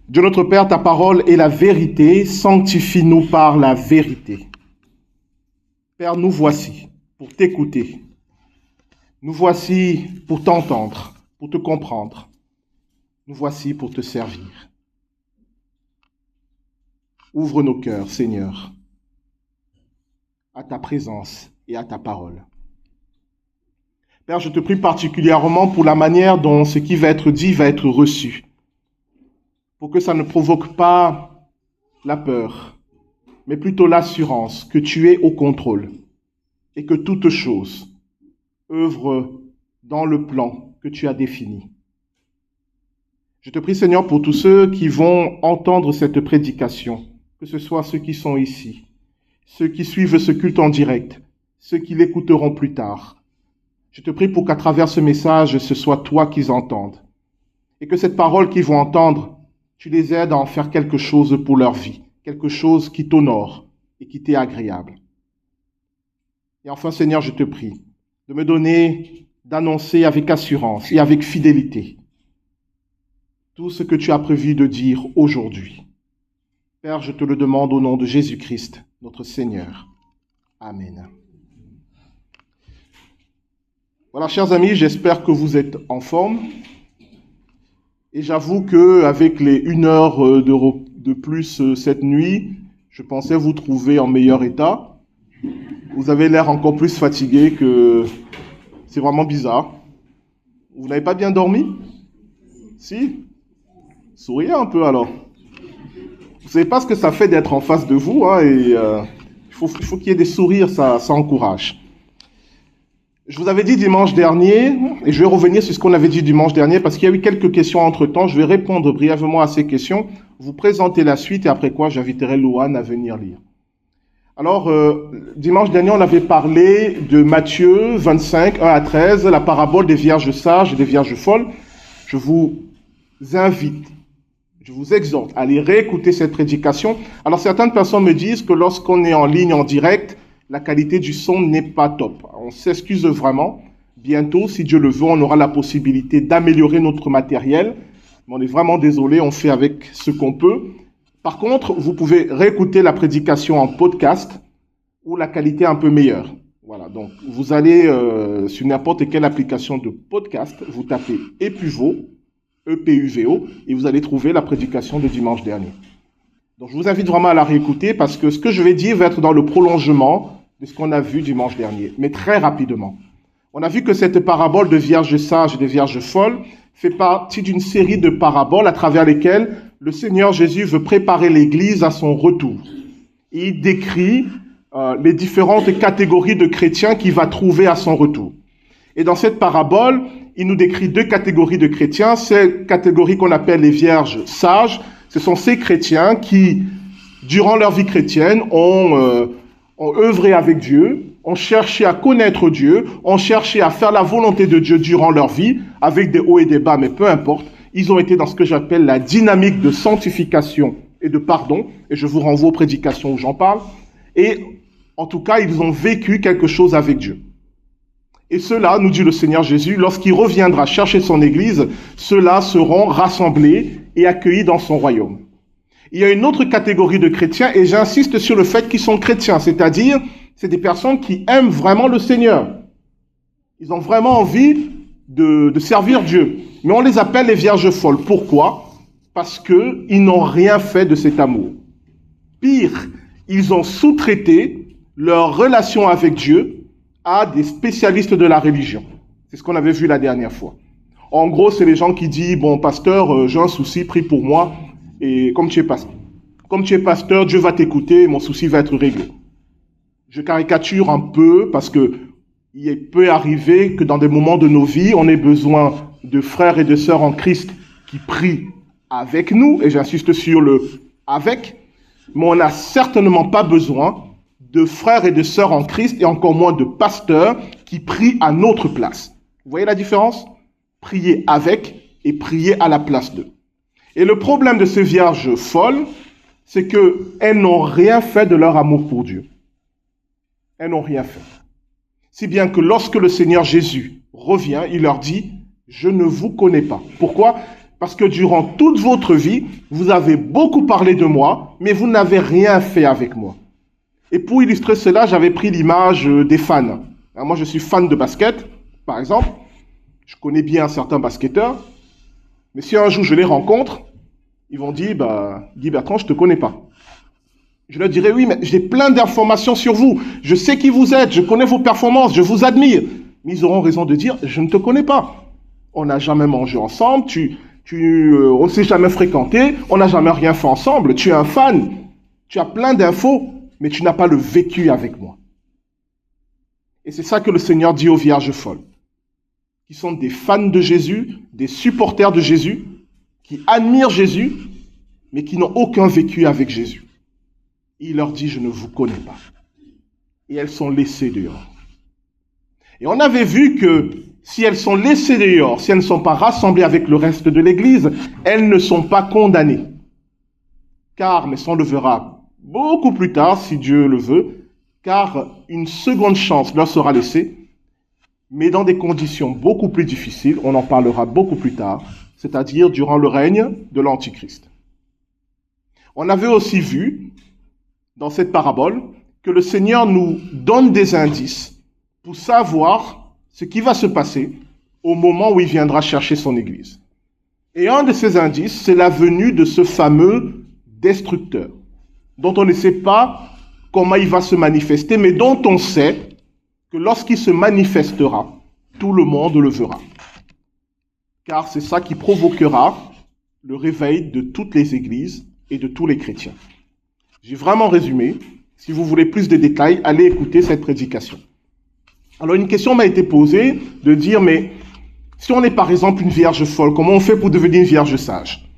Dieu notre Père, ta parole est la vérité, sanctifie-nous par la vérité. Père, nous voici pour t'écouter. Nous voici pour t'entendre, pour te comprendre. Nous voici pour te servir. Ouvre nos cœurs, Seigneur, à ta présence et à ta parole. Père, je te prie particulièrement pour la manière dont ce qui va être dit va être reçu, pour que ça ne provoque pas la peur, mais plutôt l'assurance que tu es au contrôle et que toute chose œuvre dans le plan que tu as défini. Je te prie, Seigneur, pour tous ceux qui vont entendre cette prédication, que ce soit ceux qui sont ici, ceux qui suivent ce culte en direct, ceux qui l'écouteront plus tard. Je te prie pour qu'à travers ce message, ce soit toi qu'ils entendent. Et que cette parole qu'ils vont entendre, tu les aides à en faire quelque chose pour leur vie, quelque chose qui t'honore et qui t'est agréable. Et enfin, Seigneur, je te prie de me donner d'annoncer avec assurance et avec fidélité tout ce que tu as prévu de dire aujourd'hui. Père, je te le demande au nom de Jésus-Christ, notre Seigneur. Amen. Voilà, chers amis, j'espère que vous êtes en forme. Et j'avoue qu'avec les 1 heure de plus cette nuit, je pensais vous trouver en meilleur état. Vous avez l'air encore plus fatigué que... C'est vraiment bizarre. Vous n'avez pas bien dormi? Si? Souriez un peu alors. Vous savez pas ce que ça fait d'être en face de vous, hein, et il faut qu'il y ait des sourires, ça encourage. Je vous avais dit dimanche dernier, et je vais revenir sur ce qu'on avait dit dimanche dernier, parce qu'il y a eu quelques questions entre-temps. Je vais répondre brièvement à ces questions, vous présenter la suite, et après quoi, j'inviterai Louane à venir lire. Alors, dimanche dernier, on avait parlé de Matthieu 25, 1 à 13, la parabole des vierges sages et des vierges folles. Je vous invite, je vous exhorte à aller réécouter cette prédication. Alors, certaines personnes me disent que lorsqu'on est en ligne, en direct, la qualité du son n'est pas top. On s'excuse vraiment. Bientôt, si Dieu le veut, on aura la possibilité d'améliorer notre matériel. Mais on est vraiment désolé, on fait avec ce qu'on peut. Par contre, vous pouvez réécouter la prédication en podcast où la qualité est un peu meilleure. Voilà, donc vous allez sur n'importe quelle application de podcast, vous tapez Epuvo, E-P-U-V-O, et vous allez trouver la prédication de dimanche dernier. Donc je vous invite vraiment à la réécouter parce que ce que je vais dire va être dans le prolongement de ce qu'on a vu dimanche dernier, mais très rapidement. On a vu que cette parabole de vierges sages et de vierges folles fait partie d'une série de paraboles à travers lesquelles le Seigneur Jésus veut préparer l'Église à son retour. Il décrit les différentes catégories de chrétiens qu'il va trouver à son retour. Et dans cette parabole, il nous décrit 2 catégories de chrétiens. Ces catégories qu'on appelle les vierges sages, ce sont ces chrétiens qui, durant leur vie chrétienne, ont œuvré avec Dieu, ont cherché à connaître Dieu, ont cherché à faire la volonté de Dieu durant leur vie, avec des hauts et des bas, mais peu importe. Ils ont été dans ce que j'appelle la dynamique de sanctification et de pardon, et je vous renvoie aux prédications où j'en parle. Et en tout cas, ils ont vécu quelque chose avec Dieu. Et ceux-là, nous dit le Seigneur Jésus, lorsqu'il reviendra chercher son Église, ceux-là seront rassemblés et accueillis dans son royaume. Il y a une autre catégorie de chrétiens, et j'insiste sur le fait qu'ils sont chrétiens, c'est-à-dire, c'est des personnes qui aiment vraiment le Seigneur. Ils ont vraiment envie de servir Dieu. Mais on les appelle les vierges folles. Pourquoi? Parce qu'ils n'ont rien fait de cet amour. Pire, ils ont sous-traité leur relation avec Dieu à des spécialistes de la religion. C'est ce qu'on avait vu la dernière fois. En gros, c'est les gens qui disent, bon, pasteur, j'ai un souci, prie pour moi. Et comme tu es pasteur, Dieu va t'écouter et mon souci va être réglé. Je caricature un peu parce que il peut arriver que dans des moments de nos vies, on ait besoin de frères et de sœurs en Christ qui prient avec nous, et j'insiste sur le « avec », mais on n'a certainement pas besoin de frères et de sœurs en Christ, et encore moins de pasteurs qui prient à notre place. Vous voyez la différence? Prier avec et prier à la place d'eux. Et le problème de ces vierges folles, c'est qu'elles n'ont rien fait de leur amour pour Dieu. Elles n'ont rien fait. Si bien que lorsque le Seigneur Jésus revient, il leur dit « Je ne vous connais pas ». Pourquoi? Parce que durant toute votre vie, vous avez beaucoup parlé de moi, mais vous n'avez rien fait avec moi. Et pour illustrer cela, j'avais pris l'image des fans. Alors moi, je suis fan de basket, par exemple. Je connais bien certains basketteurs. Mais si un jour je les rencontre, ils vont dire, Guy Bertrand, je ne te connais pas. Je leur dirai, oui, mais j'ai plein d'informations sur vous. Je sais qui vous êtes, je connais vos performances, je vous admire. Mais ils auront raison de dire, je ne te connais pas. On n'a jamais mangé ensemble, on ne s'est jamais fréquenté, on n'a jamais rien fait ensemble. Tu es un fan, tu as plein d'infos, mais tu n'as pas le vécu avec moi. Et c'est ça que le Seigneur dit aux vierges folles, qui sont des fans de Jésus, des supporters de Jésus, qui admirent Jésus, mais qui n'ont aucun vécu avec Jésus. Il leur dit, je ne vous connais pas. Et elles sont laissées dehors. Et on avait vu que si elles sont laissées dehors, si elles ne sont pas rassemblées avec le reste de l'Église, elles ne sont pas condamnées. Car, mais ça on le verra beaucoup plus tard, si Dieu le veut, car une seconde chance leur sera laissée, mais dans des conditions beaucoup plus difficiles, on en parlera beaucoup plus tard, c'est-à-dire durant le règne de l'Antichrist. On avait aussi vu, dans cette parabole, que le Seigneur nous donne des indices pour savoir ce qui va se passer au moment où il viendra chercher son Église. Et un de ces indices, c'est la venue de ce fameux destructeur, dont on ne sait pas comment il va se manifester, mais dont on sait que lorsqu'il se manifestera, tout le monde le verra. Car c'est ça qui provoquera le réveil de toutes les églises et de tous les chrétiens. J'ai vraiment résumé. Si vous voulez plus de détails, allez écouter cette prédication. Alors une question m'a été posée de dire, mais si on est par exemple une vierge folle, comment on fait pour devenir une vierge sage?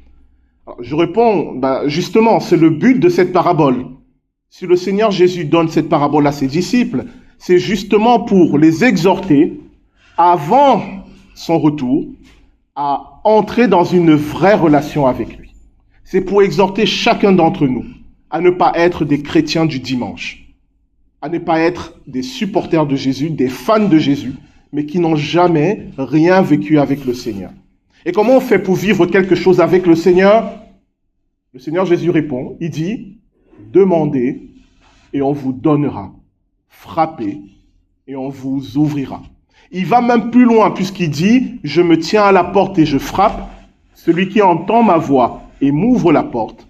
Alors, je réponds, justement, c'est le but de cette parabole. Si le Seigneur Jésus donne cette parabole à ses disciples, c'est justement pour les exhorter, avant son retour, à entrer dans une vraie relation avec lui. C'est pour exhorter chacun d'entre nous à ne pas être des chrétiens du dimanche, à ne pas être des supporters de Jésus, des fans de Jésus, mais qui n'ont jamais rien vécu avec le Seigneur. Et comment on fait pour vivre quelque chose avec le Seigneur? Le Seigneur Jésus répond, il dit, demandez et on vous donnera, frappez et on vous ouvrira. Il va même plus loin puisqu'il dit, je me tiens à la porte et je frappe, celui qui entend ma voix et m'ouvre la porte,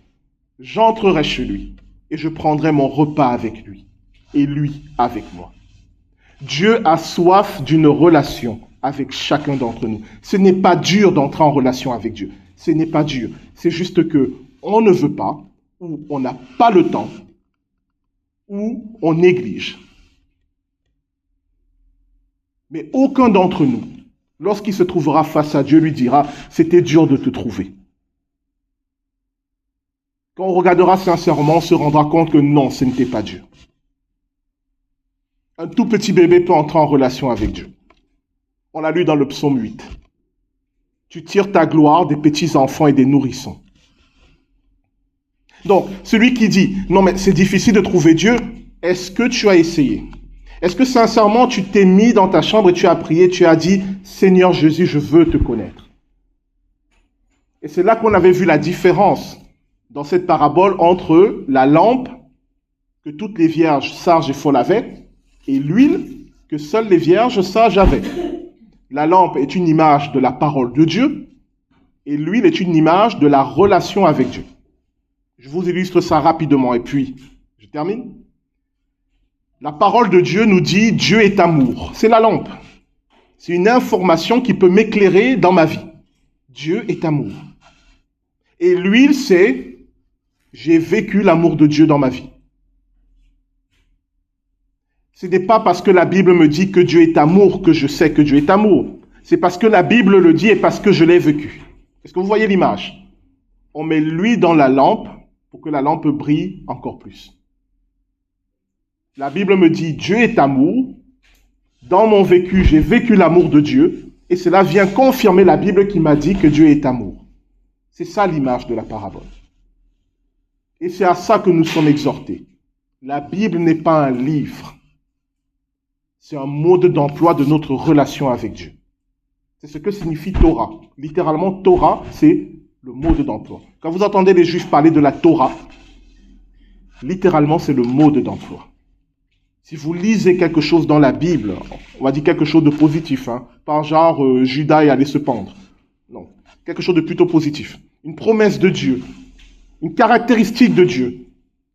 j'entrerai chez lui et je prendrai mon repas avec lui et lui avec moi. Dieu a soif d'une relation avec chacun d'entre nous. Ce n'est pas dur d'entrer en relation avec Dieu. Ce n'est pas dur. C'est juste que on ne veut pas, ou on n'a pas le temps, ou on néglige. Mais aucun d'entre nous, lorsqu'il se trouvera face à Dieu, lui dira « C'était dur de te trouver ». Quand on regardera sincèrement, on se rendra compte que non, ce n'était pas Dieu. Un tout petit bébé peut entrer en relation avec Dieu. On l'a lu dans le psaume 8. Tu tires ta gloire des petits enfants et des nourrissons. Donc, celui qui dit, non mais c'est difficile de trouver Dieu, est-ce que tu as essayé? Est-ce que sincèrement tu t'es mis dans ta chambre et tu as prié, tu as dit, Seigneur Jésus, je veux te connaître? Et c'est là qu'on avait vu la différence dans cette parabole entre la lampe que toutes les vierges sages et folles avaient et l'huile que seules les vierges sages avaient. La lampe est une image de la parole de Dieu et l'huile est une image de la relation avec Dieu. Je vous illustre ça rapidement et puis je termine. La parole de Dieu nous dit Dieu est amour. C'est la lampe. C'est une information qui peut m'éclairer dans ma vie. Dieu est amour. Et l'huile, c'est j'ai vécu l'amour de Dieu dans ma vie. Ce n'est pas parce que la Bible me dit que Dieu est amour que je sais que Dieu est amour. C'est parce que la Bible le dit et parce que je l'ai vécu. Est-ce que vous voyez l'image? On met l'huile dans la lampe pour que la lampe brille encore plus. La Bible me dit Dieu est amour. Dans mon vécu, j'ai vécu l'amour de Dieu et cela vient confirmer la Bible qui m'a dit que Dieu est amour. C'est ça l'image de la parabole. Et c'est à ça que nous sommes exhortés. La Bible n'est pas un livre. C'est un mode d'emploi de notre relation avec Dieu. C'est ce que signifie Torah. Littéralement, Torah, c'est le mode d'emploi. Quand vous entendez les Juifs parler de la Torah, littéralement, c'est le mode d'emploi. Si vous lisez quelque chose dans la Bible, on va dire quelque chose de positif, hein, pas genre Judas est allé se pendre. Non, quelque chose de plutôt positif. Une promesse de Dieu, une caractéristique de Dieu.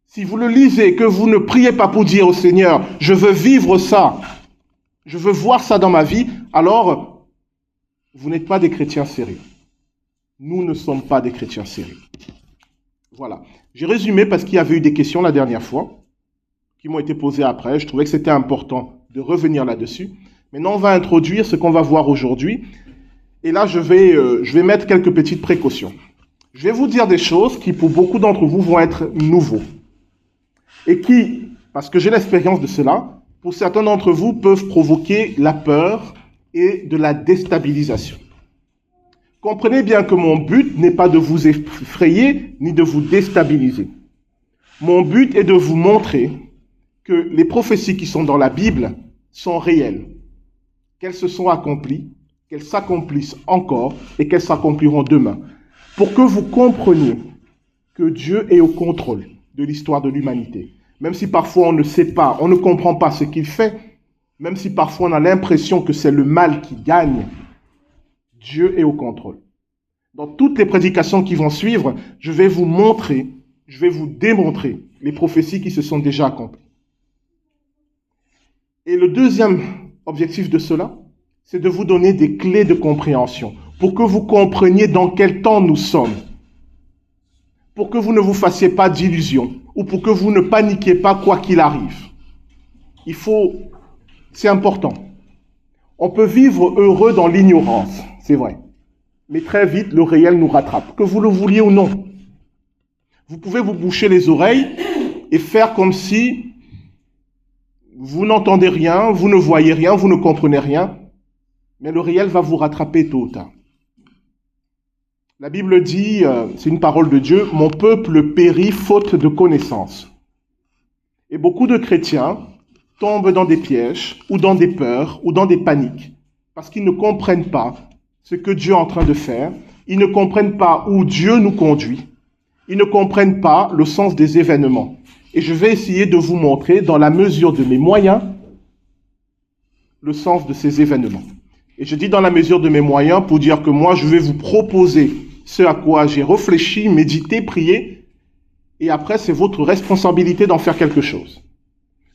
Si vous le lisez et que vous ne priez pas pour dire au Seigneur, je veux vivre ça, je veux voir ça dans ma vie, alors vous n'êtes pas des chrétiens sérieux. Nous ne sommes pas des chrétiens sérieux. Voilà. J'ai résumé parce qu'il y avait eu des questions la dernière fois qui m'ont été posées après. Je trouvais que c'était important de revenir là-dessus. Maintenant, on va introduire ce qu'on va voir aujourd'hui. Et là, je vais mettre quelques petites précautions. Je vais vous dire des choses qui, pour beaucoup d'entre vous, vont être nouveaux. Et qui, parce que j'ai l'expérience de cela, pour certains d'entre vous, peuvent provoquer la peur et de la déstabilisation. Comprenez bien que mon but n'est pas de vous effrayer ni de vous déstabiliser. Mon but est de vous montrer que les prophéties qui sont dans la Bible sont réelles, qu'elles se sont accomplies, qu'elles s'accomplissent encore et qu'elles s'accompliront demain, pour que vous compreniez que Dieu est au contrôle de l'histoire de l'humanité. Même si parfois on ne sait pas, on ne comprend pas ce qu'il fait, même si parfois on a l'impression que c'est le mal qui gagne, Dieu est au contrôle. Dans toutes les prédications qui vont suivre, je vais vous montrer, je vais vous démontrer les prophéties qui se sont déjà accomplies. Et le deuxième objectif de cela, c'est de vous donner des clés de compréhension pour que vous compreniez dans quel temps nous sommes, pour que vous ne vous fassiez pas d'illusions ou pour que vous ne paniquiez pas quoi qu'il arrive. C'est important. On peut vivre heureux dans l'ignorance, c'est vrai. Mais très vite, le réel nous rattrape, que vous le vouliez ou non. Vous pouvez vous boucher les oreilles et faire comme si vous n'entendez rien, vous ne voyez rien, vous ne comprenez rien, mais le réel va vous rattraper tôt ou tard. La Bible dit, c'est une parole de Dieu, « Mon peuple périt faute de connaissance ». Et beaucoup de chrétiens tombent dans des pièges, ou dans des peurs, ou dans des paniques, parce qu'ils ne comprennent pas ce que Dieu est en train de faire, ils ne comprennent pas où Dieu nous conduit, ils ne comprennent pas le sens des événements. Et je vais essayer de vous montrer, dans la mesure de mes moyens, le sens de ces événements. Et je dis dans la mesure de mes moyens pour dire que moi, je vais vous proposer ce à quoi j'ai réfléchi, médité, prié, et après, c'est votre responsabilité d'en faire quelque chose.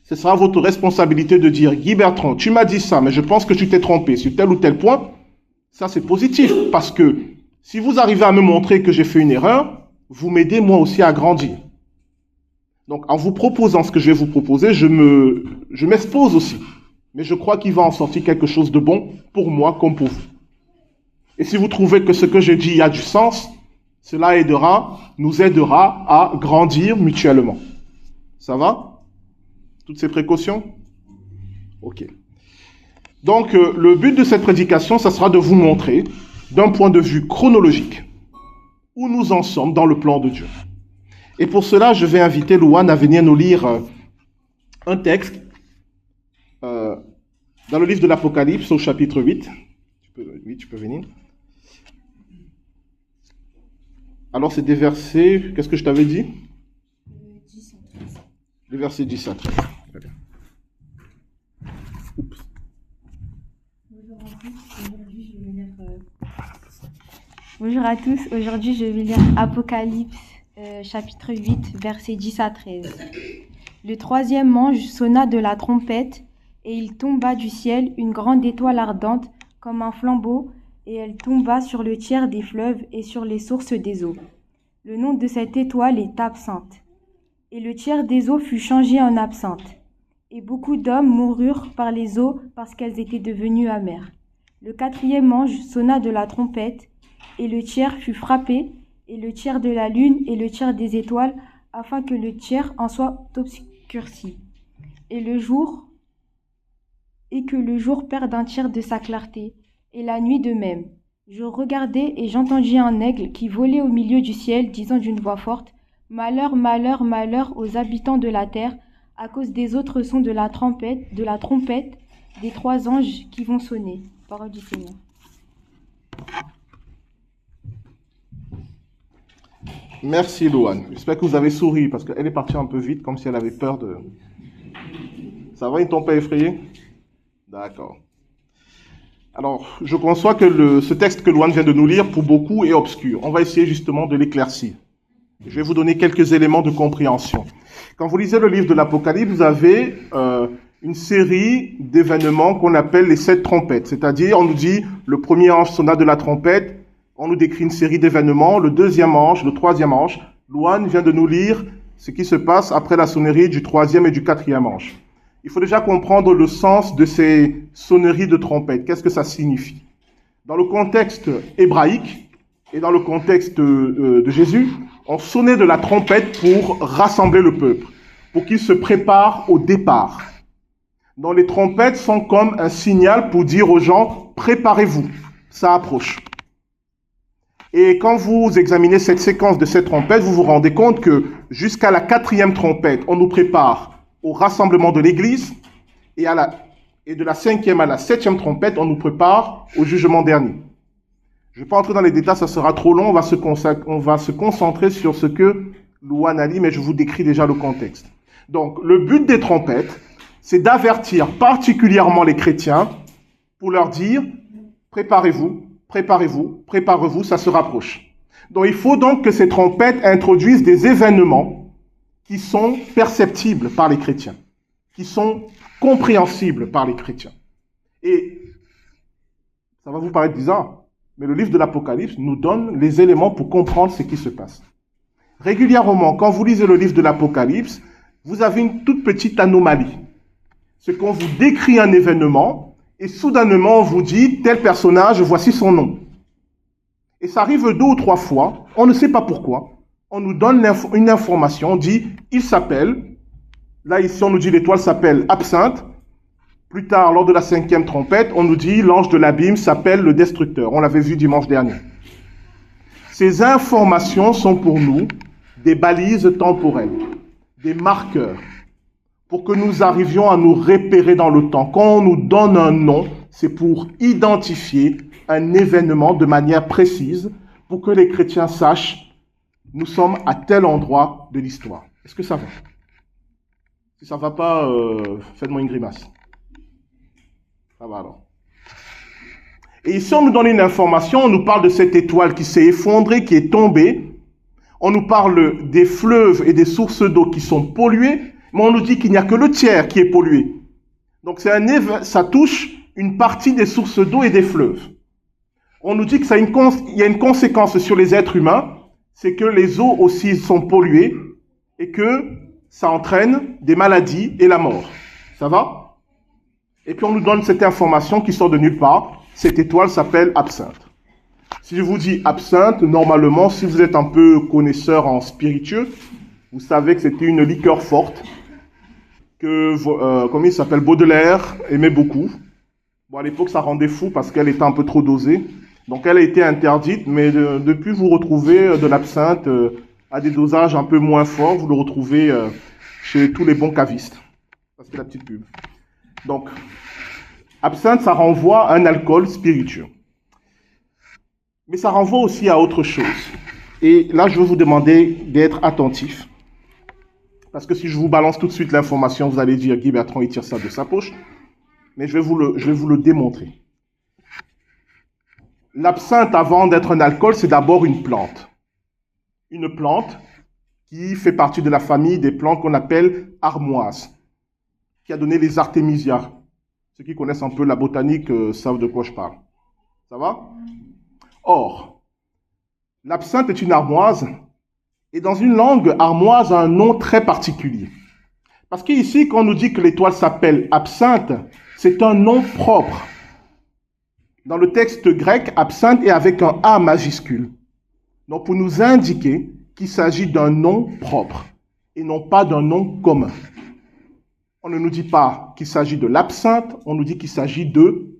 Ce sera votre responsabilité de dire, Guy Bertrand, tu m'as dit ça, mais je pense que tu t'es trompé sur tel ou tel point. Ça, c'est positif, parce que si vous arrivez à me montrer que j'ai fait une erreur, vous m'aidez moi aussi à grandir. Donc, en vous proposant ce que je vais vous proposer, je m'expose aussi. Mais je crois qu'il va en sortir quelque chose de bon pour moi comme pour vous. Et si vous trouvez que ce que je dis a du sens, cela nous aidera à grandir mutuellement. Ça va? Toutes ces précautions? Ok. Donc, le but de cette prédication, ça sera de vous montrer, d'un point de vue chronologique, où nous en sommes dans le plan de Dieu. Et pour cela, je vais inviter Louane à venir nous lire un texte dans le livre de l'Apocalypse, au chapitre 8. Tu peux venir. Alors, c'est des versets, qu'est-ce que je t'avais dit? 10 à 13. Les versets 10 à 13. Très bien. Oups. Bonjour à tous, aujourd'hui je vais lire Apocalypse chapitre 8 versets 10 à 13. Le troisième ange sonna de la trompette et il tomba du ciel une grande étoile ardente comme un flambeau et elle tomba sur le tiers des fleuves et sur les sources des eaux. Le nom de cette étoile est absinthe. Et le tiers des eaux fut changé en absinthe. Et beaucoup d'hommes moururent par les eaux parce qu'elles étaient devenues amères. Le quatrième ange sonna de la trompette, et le tiers fut frappé, et le tiers de la lune et le tiers des étoiles, afin que le tiers en soit obscurci, et que le jour perde un tiers de sa clarté, et la nuit de même. Je regardai et j'entendis un aigle qui volait au milieu du ciel, disant d'une voix forte, « Malheur, malheur, malheur aux habitants de la terre, à cause des autres sons de la trompette, des trois anges qui vont sonner. » Parole du Seigneur. Merci, Louane. J'espère que vous avez souri, parce qu'elle est partie un peu vite, comme si elle avait peur de... Ça va, ils t'ont pas effrayé? D'accord. Alors, je conçois que ce texte que Louane vient de nous lire, pour beaucoup, est obscur. On va essayer justement de l'éclaircir. Je vais vous donner quelques éléments de compréhension. Quand vous lisez le livre de l'Apocalypse, vous avez une série d'événements qu'on appelle les 7 trompettes. C'est-à-dire, on nous dit, le premier ange sonna de la trompette, on nous décrit une série d'événements, le deuxième ange, le troisième ange. Louane vient de nous lire ce qui se passe après la sonnerie du troisième et du quatrième ange. Il faut déjà comprendre le sens de ces sonneries de trompette. Qu'est-ce que ça signifie? Dans le contexte hébraïque et dans le contexte de Jésus, on sonnait de la trompette pour rassembler le peuple, pour qu'il se prépare au départ. Donc les trompettes sont comme un signal pour dire aux gens, préparez-vous, ça approche. Et quand vous examinez cette séquence de ces trompettes, vous vous rendez compte que jusqu'à la 4e trompette, on nous prépare au rassemblement de l'Église, et de la 5e à la 7e trompette, on nous prépare au jugement dernier. Je ne vais pas entrer dans les détails, ça sera trop long, on va se concentrer sur ce que Louane a dit, mais je vous décris déjà le contexte. Donc, le but des trompettes, c'est d'avertir particulièrement les chrétiens pour leur dire, préparez-vous, préparez-vous, préparez-vous, ça se rapproche. Donc, il faut donc que ces trompettes introduisent des événements qui sont perceptibles par les chrétiens, qui sont compréhensibles par les chrétiens. Et ça va vous paraître bizarre, mais le livre de l'Apocalypse nous donne les éléments pour comprendre ce qui se passe. Régulièrement, quand vous lisez le livre de l'Apocalypse, vous avez une toute petite anomalie. C'est qu'on vous décrit un événement, et soudainement on vous dit, tel personnage, voici son nom. Et ça arrive 2 ou 3 fois, on ne sait pas pourquoi. On nous donne une information, on dit, il s'appelle, là ici on nous dit l'étoile s'appelle Absinthe. Plus tard, lors de la 5e trompette, on nous dit l'ange de l'abîme s'appelle le destructeur. On l'avait vu dimanche dernier. Ces informations sont pour nous des balises temporelles, des marqueurs, pour que nous arrivions à nous repérer dans le temps. Quand on nous donne un nom, c'est pour identifier un événement de manière précise, pour que les chrétiens sachent, nous sommes à tel endroit de l'histoire. Est-ce que ça va? Si ça ne va pas, faites-moi une grimace. Ça va alors. Et ici, on nous donne une information, on nous parle de cette étoile qui s'est effondrée, qui est tombée. On nous parle des fleuves et des sources d'eau qui sont polluées, mais on nous dit qu'il n'y a que le tiers qui est pollué. Donc ça touche une partie des sources d'eau et des fleuves. On nous dit que il y a une conséquence sur les êtres humains, c'est que les eaux aussi sont polluées et que ça entraîne des maladies et la mort. Ça va? Et puis on nous donne cette information qui sort de nulle part. Cette étoile s'appelle Absinthe. Si je vous dis Absinthe, normalement, si vous êtes un peu connaisseur en spiritueux, vous savez que c'était une liqueur forte que, comme il s'appelle, Baudelaire aimait beaucoup. Bon, à l'époque, ça rendait fou parce qu'elle était un peu trop dosée. Donc, elle a été interdite, mais depuis, vous retrouvez de l'absinthe à des dosages un peu moins forts. Vous le retrouvez chez tous les bons cavistes. Ça, c'est la petite pub. Donc, absinthe, ça renvoie à un alcool spiritueux. Mais ça renvoie aussi à autre chose. Et là, je vais vous demander d'être attentif. Parce que si je vous balance tout de suite l'information, vous allez dire, Guy Bertrand, il tire ça de sa poche. Mais je vais vous le démontrer. L'absinthe, avant d'être un alcool, c'est d'abord une plante. Une plante qui fait partie de la famille des plantes qu'on appelle armoises, qui a donné les artémisias. Ceux qui connaissent un peu la botanique savent de quoi je parle. Ça va? Or, l'absinthe est une armoise, et dans une langue, armoise a un nom très particulier. Parce qu'ici, quand on nous dit que l'étoile s'appelle Absinthe, c'est un nom propre. Dans le texte grec, Absinthe est avec un A majuscule. Donc, pour nous indiquer qu'il s'agit d'un nom propre et non pas d'un nom commun. On ne nous dit pas qu'il s'agit de l'absinthe, on nous dit qu'il s'agit de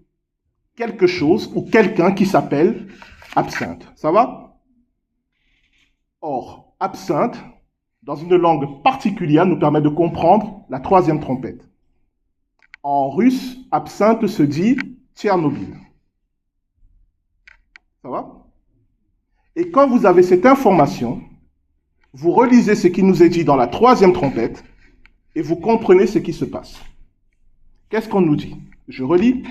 quelque chose ou quelqu'un qui s'appelle Absinthe. Ça va? Or, absinthe, dans une langue particulière, nous permet de comprendre la 3e trompette. En russe, absinthe se dit Tchernobyl. Ça va? Et quand vous avez cette information, vous relisez ce qui nous est dit dans la troisième trompette et vous comprenez ce qui se passe. Qu'est-ce qu'on nous dit? Je relis.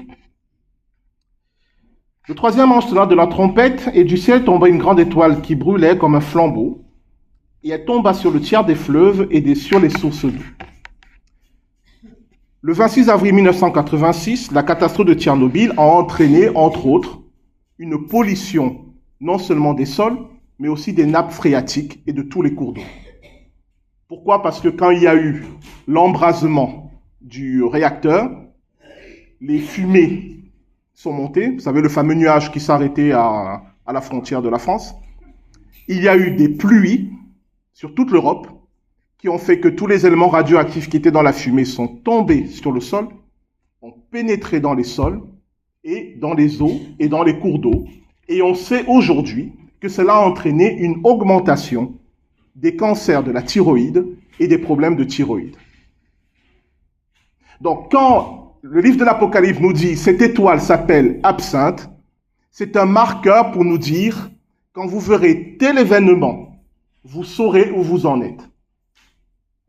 Le troisième ange sonna de la trompette, et du ciel tomba une grande étoile qui brûlait comme un flambeau, et elle tomba sur le tiers des fleuves et sur les sources d'eau. Le 26 avril 1986, la catastrophe de Tchernobyl a entraîné, entre autres, une pollution non seulement des sols, mais aussi des nappes phréatiques et de tous les cours d'eau. Pourquoi? Parce que quand il y a eu l'embrasement du réacteur, les fumées sont montées. Vous savez, le fameux nuage qui s'arrêtait à la frontière de la France. Il y a eu des pluies sur toute l'Europe qui ont fait que tous les éléments radioactifs qui étaient dans la fumée sont tombés sur le sol, ont pénétré dans les sols et dans les eaux et dans les cours d'eau. Et on sait aujourd'hui que cela a entraîné une augmentation des cancers de la thyroïde et des problèmes de thyroïde. Donc, quand le livre de l'Apocalypse nous dit « cette étoile s'appelle Absinthe », c'est un marqueur pour nous dire « quand vous verrez tel événement, vous saurez où vous en êtes ».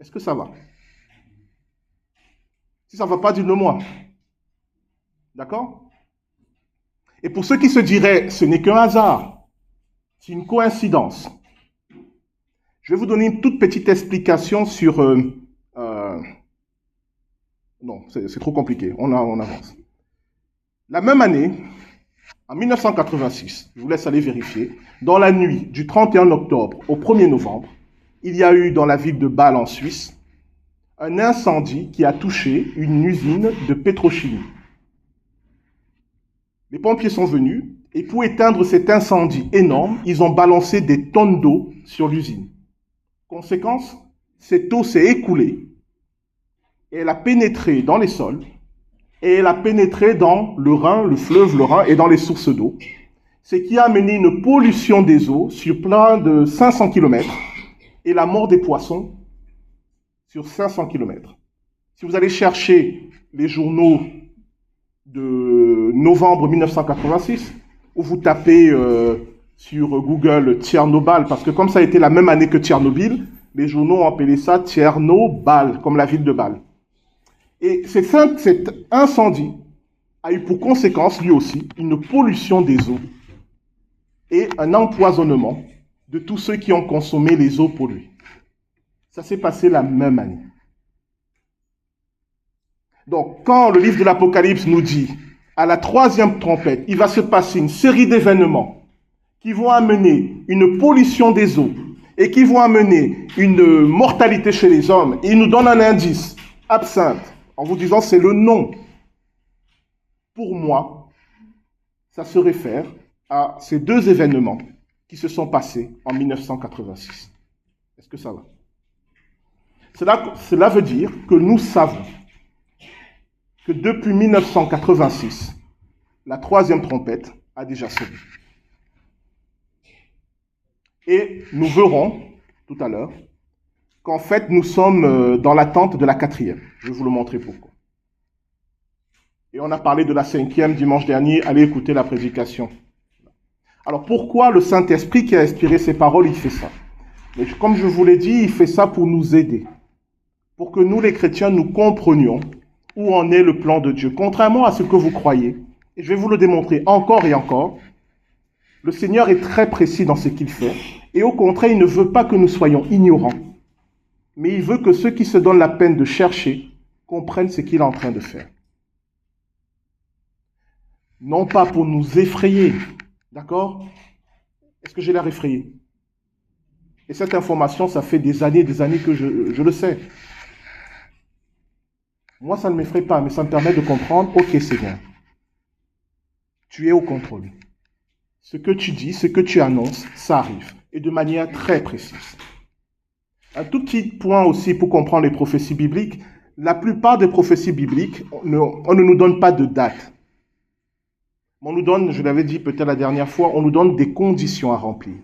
Est-ce que ça va? Si ça ne va pas, dites-le moi. D'accord? Et pour ceux qui se diraient « ce n'est qu'un hasard », c'est une coïncidence. Je vais vous donner une toute petite explication sur... non, c'est trop compliqué. On avance. La même année, en 1986, je vous laisse aller vérifier, dans la nuit du 31 octobre au 1er novembre, il y a eu dans la ville de Bâle en Suisse un incendie qui a touché une usine de pétrochimie. Les pompiers sont venus et pour éteindre cet incendie énorme, ils ont balancé des tonnes d'eau sur l'usine. Conséquence, cette eau s'est écoulée et elle a pénétré dans les sols et elle a pénétré dans le Rhin, le fleuve, le Rhin et dans les sources d'eau, ce qui a amené une pollution des eaux sur plein de 500 km et la mort des poissons sur 500 km. Si vous allez chercher les journaux de novembre 1986, où vous tapez sur Google Tchernobyl, parce que comme ça a été la même année que Tchernobyl, les journaux ont appelé ça Tchernobyl, comme la ville de Bâle. Et cet incendie a eu pour conséquence, lui aussi, une pollution des eaux et un empoisonnement de tous ceux qui ont consommé les eaux polluées. Ça s'est passé la même année. Donc, quand le livre de l'Apocalypse nous dit, à la troisième trompette, il va se passer une série d'événements qui vont amener une pollution des eaux et qui vont amener une mortalité chez les hommes, et il nous donne un indice, absinthe, en vous disant c'est le nom. Pour moi, ça se réfère à ces deux événements qui se sont passés en 1986. Est-ce que ça va? Cela veut dire que nous savons que depuis 1986, la troisième trompette a déjà sonné. Et nous verrons tout à l'heure qu'en fait nous sommes dans l'attente de la quatrième. Je vais vous le montrer pourquoi. Et on a parlé de la cinquième dimanche dernier, allez écouter la prédication. Alors pourquoi le Saint-Esprit qui a inspiré ces paroles, il fait ça? Mais comme je vous l'ai dit, il fait ça pour nous aider. Pour que nous les chrétiens, nous comprenions où en est le plan de Dieu. Contrairement à ce que vous croyez, et je vais vous le démontrer encore et encore, le Seigneur est très précis dans ce qu'il fait, et au contraire, il ne veut pas que nous soyons ignorants, mais il veut que ceux qui se donnent la peine de chercher comprennent ce qu'il est en train de faire. Non pas pour nous effrayer, d'accord? Est-ce que j'ai l'air effrayé? Et cette information, ça fait des années que je le sais. Moi, ça ne m'effraie pas, mais ça me permet de comprendre, ok Seigneur, tu es au contrôle. Ce que tu dis, ce que tu annonces, ça arrive. Et de manière très précise. Un tout petit point aussi pour comprendre les prophéties bibliques. La plupart des prophéties bibliques, on ne nous donne pas de date. On nous donne, je l'avais dit peut-être la dernière fois, on nous donne des conditions à remplir.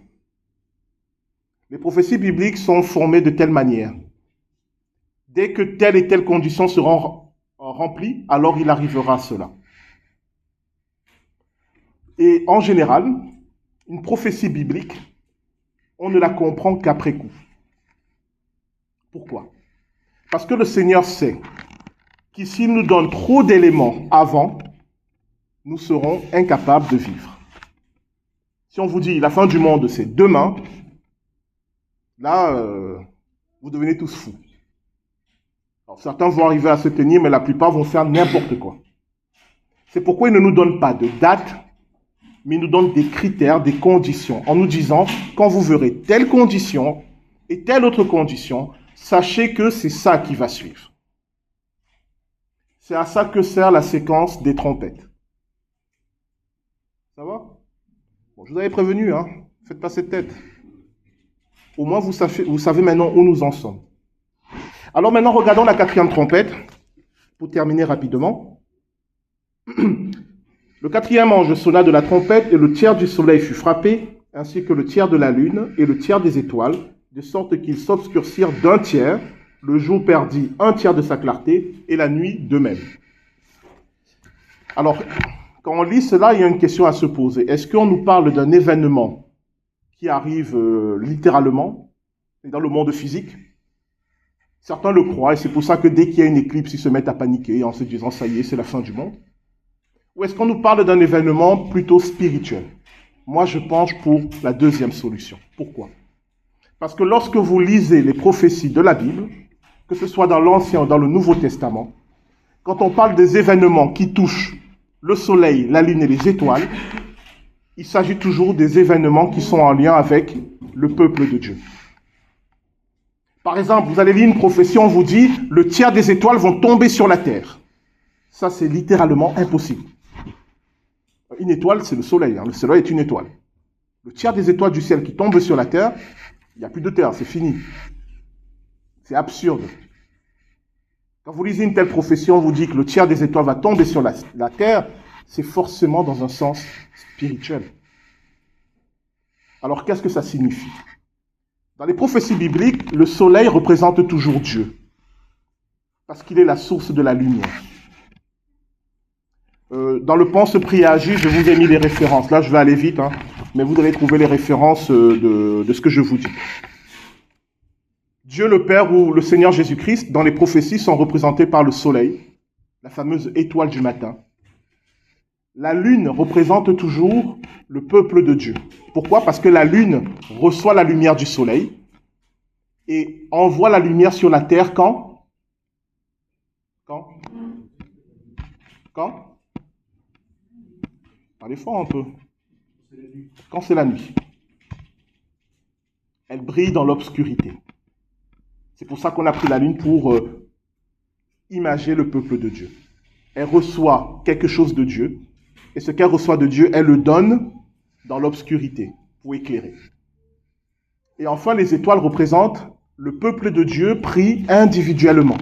Les prophéties bibliques sont formées de telle manière. Dès que telle et telle condition seront remplies, alors il arrivera cela. Et en général, une prophétie biblique, on ne la comprend qu'après coup. Pourquoi? Parce que le Seigneur sait que s'il nous donne trop d'éléments avant, nous serons incapables de vivre. Si on vous dit la fin du monde, c'est demain, là, vous devenez tous fous. Alors, certains vont arriver à se tenir, mais la plupart vont faire n'importe quoi. C'est pourquoi il ne nous donne pas de date, mais il nous donne des critères, des conditions, en nous disant, quand vous verrez telle condition et telle autre condition, sachez que c'est ça qui va suivre. C'est à ça que sert la séquence des trompettes. Ça va? Bon, je vous avais prévenu, hein. Faites pas cette tête. Au moins, vous savez maintenant où nous en sommes. Alors maintenant, regardons la 4e trompette, pour terminer rapidement. Le 4e ange sonna de la trompette, et le tiers du soleil fut frappé, ainsi que le tiers de la lune et le tiers des étoiles, de sorte qu'ils s'obscurcirent d'un tiers. Le jour perdit un tiers de sa clarté, et la nuit de même. Alors, quand on lit cela, il y a une question à se poser. Est-ce qu'on nous parle d'un événement qui arrive littéralement, dans le monde physique? Certains le croient, et c'est pour ça que dès qu'il y a une éclipse, ils se mettent à paniquer en se disant, ça y est, c'est la fin du monde. Ou est-ce qu'on nous parle d'un événement plutôt spirituel? Moi, je penche pour la deuxième solution. Pourquoi? Parce que lorsque vous lisez les prophéties de la Bible, que ce soit dans l'Ancien ou dans le Nouveau Testament, quand on parle des événements qui touchent le soleil, la lune et les étoiles, il s'agit toujours des événements qui sont en lien avec le peuple de Dieu. Par exemple, vous allez lire une prophétie, on vous dit, le tiers des étoiles vont tomber sur la terre. Ça, c'est littéralement impossible. Une étoile, c'est le soleil. Hein. Le soleil est une étoile. Le tiers des étoiles du ciel qui tombent sur la terre, il n'y a plus de terre, c'est fini. C'est absurde. Quand vous lisez une telle prophétie, on vous dit que le tiers des étoiles va tomber sur la terre, c'est forcément dans un sens spirituel. Alors, qu'est-ce que ça signifie? Dans les prophéties bibliques, le soleil représente toujours Dieu, parce qu'il est la source de la lumière. Dans le Pense, Prie et Agir, je vous ai mis les références. Là, je vais aller vite, hein, mais vous allez trouver les références de ce que je vous dis. Dieu le Père ou le Seigneur Jésus-Christ, dans les prophéties, sont représentés par le soleil, la fameuse étoile du matin. La lune représente toujours le peuple de Dieu. Pourquoi? Parce que la lune reçoit la lumière du soleil et envoie la lumière sur la terre quand? Parlez fort un peu. Quand c'est la nuit. Elle brille dans l'obscurité. C'est pour ça qu'on a pris la lune pour imager le peuple de Dieu. Elle reçoit quelque chose de Dieu, et ce qu'elle reçoit de Dieu, elle le donne dans l'obscurité, pour éclairer. Et enfin, les étoiles représentent le peuple de Dieu pris individuellement.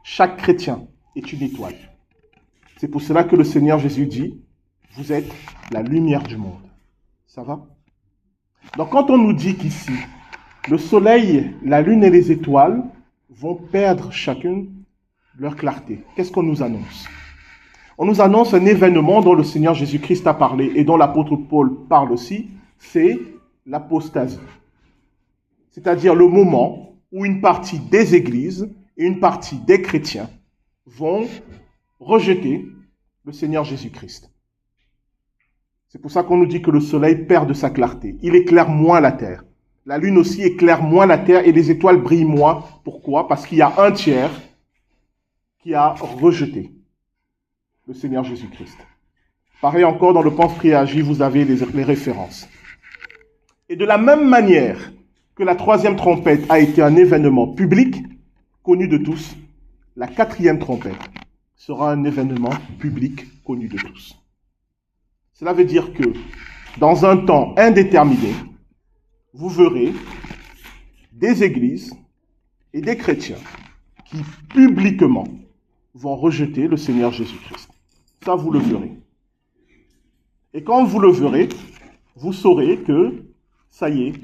Chaque chrétien est une étoile. C'est pour cela que le Seigneur Jésus dit, vous êtes la lumière du monde. Ça va? Donc quand on nous dit qu'ici, le soleil, la lune et les étoiles vont perdre chacune leur clarté, qu'est-ce qu'on nous annonce? On nous annonce un événement dont le Seigneur Jésus-Christ a parlé et dont l'apôtre Paul parle aussi, c'est l'apostasie. C'est-à-dire le moment où une partie des églises et une partie des chrétiens vont rejeter le Seigneur Jésus-Christ. C'est pour ça qu'on nous dit que le soleil perd de sa clarté. Il éclaire moins la terre. La lune aussi éclaire moins la terre et les étoiles brillent moins. Pourquoi? Parce qu'il y a un tiers qui a rejeté le Seigneur Jésus-Christ. Pareil encore, dans le Pense, Prie et Agir, vous avez les références. Et de la même manière que la 3e trompette a été un événement public, connu de tous, la 4e trompette sera un événement public connu de tous. Cela veut dire que, dans un temps indéterminé, vous verrez des églises et des chrétiens qui, publiquement, vont rejeter le Seigneur Jésus-Christ. Ça, vous le verrez. Et quand vous le verrez, vous saurez que, ça y est,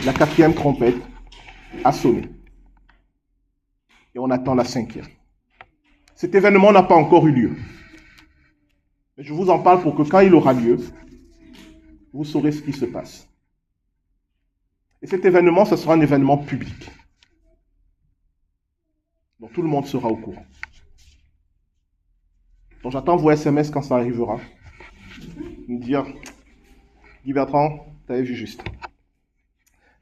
la 4e trompette a sonné. Et on attend la 5e. Cet événement n'a pas encore eu lieu. Mais je vous en parle pour que quand il aura lieu, vous saurez ce qui se passe. Et cet événement, ce sera un événement public. Donc tout le monde sera au courant. Donc j'attends vos SMS quand ça arrivera. Me dire, Guy Bertrand, tu avais vu juste.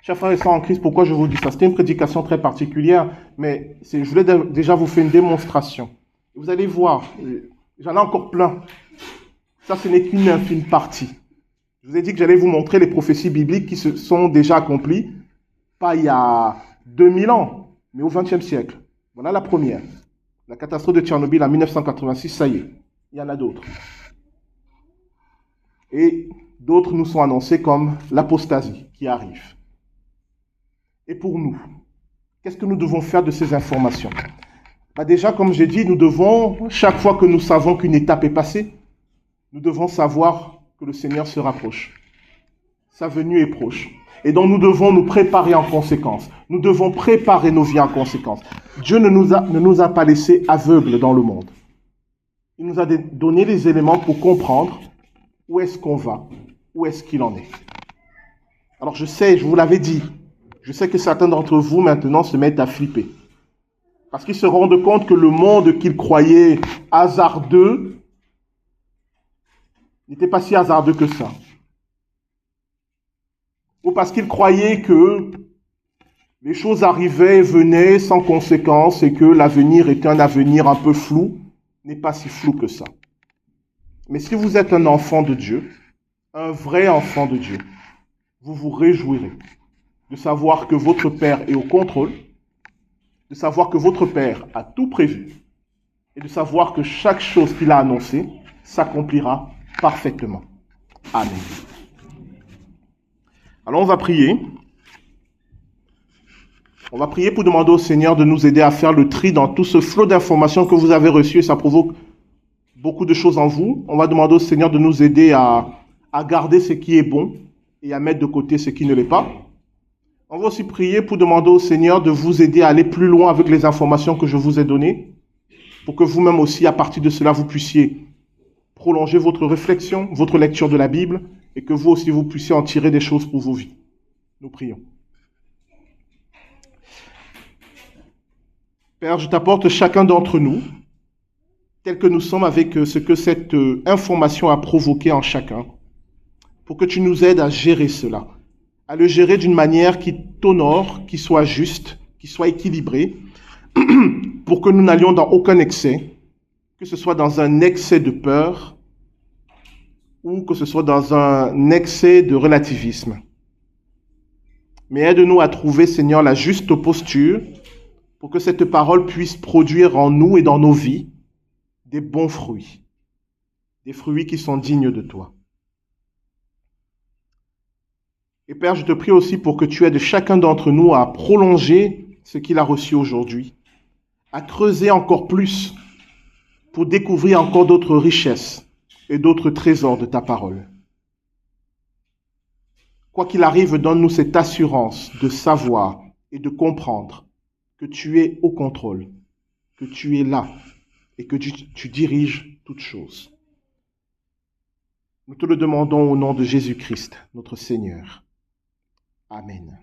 Chers frères et sœurs en Christ, pourquoi je vous dis ça? C'était une prédication très particulière, mais je voulais déjà vous faire une démonstration. Vous allez voir, j'en ai encore plein. Ça, ce n'est qu'une infime partie. Je vous ai dit que j'allais vous montrer les prophéties bibliques qui se sont déjà accomplies, pas il y a 2000 ans, mais au XXe siècle. Voilà la première. La catastrophe de Tchernobyl en 1986, ça y est, il y en a d'autres. Et d'autres nous sont annoncés comme l'apostasie qui arrive. Et pour nous, qu'est-ce que nous devons faire de ces informations? Déjà, comme j'ai dit, nous devons, chaque fois que nous savons qu'une étape est passée, nous devons savoir que le Seigneur se rapproche. Sa venue est proche. Et donc nous devons nous préparer en conséquence. Nous devons préparer nos vies en conséquence. Dieu ne nous a pas laissés aveugles dans le monde. Il nous a donné les éléments pour comprendre où est-ce qu'on va, où est-ce qu'il en est. Alors je sais, je vous l'avais dit, je sais que certains d'entre vous maintenant se mettent à flipper. Parce qu'ils se rendent compte que le monde qu'ils croyaient hasardeux n'était pas si hasardeux que ça. Ou parce qu'ils croyaient que les choses arrivaient et venaient sans conséquence et que l'avenir était un avenir un peu flou, n'est pas si flou que ça. Mais si vous êtes un enfant de Dieu, un vrai enfant de Dieu, vous vous réjouirez de savoir que votre Père est au contrôle, de savoir que votre Père a tout prévu et de savoir que chaque chose qu'il a annoncée s'accomplira parfaitement. Amen. Alors on va prier. On va prier pour demander au Seigneur de nous aider à faire le tri dans tout ce flot d'informations que vous avez reçu et ça provoque beaucoup de choses en vous. On va demander au Seigneur de nous aider à garder ce qui est bon et à mettre de côté ce qui ne l'est pas. On va aussi prier pour demander au Seigneur de vous aider à aller plus loin avec les informations que je vous ai données, pour que vous-même aussi, à partir de cela, vous puissiez prolonger votre réflexion, votre lecture de la Bible, et que vous aussi, vous puissiez en tirer des choses pour vos vies. Nous prions. Père, je t'apporte chacun d'entre nous, tel que nous sommes, avec ce que cette information a provoqué en chacun, pour que tu nous aides à gérer cela, à le gérer d'une manière qui t'honore, qui soit juste, qui soit équilibrée, pour que nous n'allions dans aucun excès, que ce soit dans un excès de peur ou que ce soit dans un excès de relativisme. Mais aide-nous à trouver, Seigneur, la juste posture pour que cette parole puisse produire en nous et dans nos vies des bons fruits, des fruits qui sont dignes de toi. Et Père, je te prie aussi pour que tu aides chacun d'entre nous à prolonger ce qu'il a reçu aujourd'hui, à creuser encore plus pour découvrir encore d'autres richesses et d'autres trésors de ta parole. Quoi qu'il arrive, donne-nous cette assurance de savoir et de comprendre que tu es au contrôle, que tu es là et que tu diriges toutes choses. Nous te le demandons au nom de Jésus-Christ, notre Seigneur. Amen.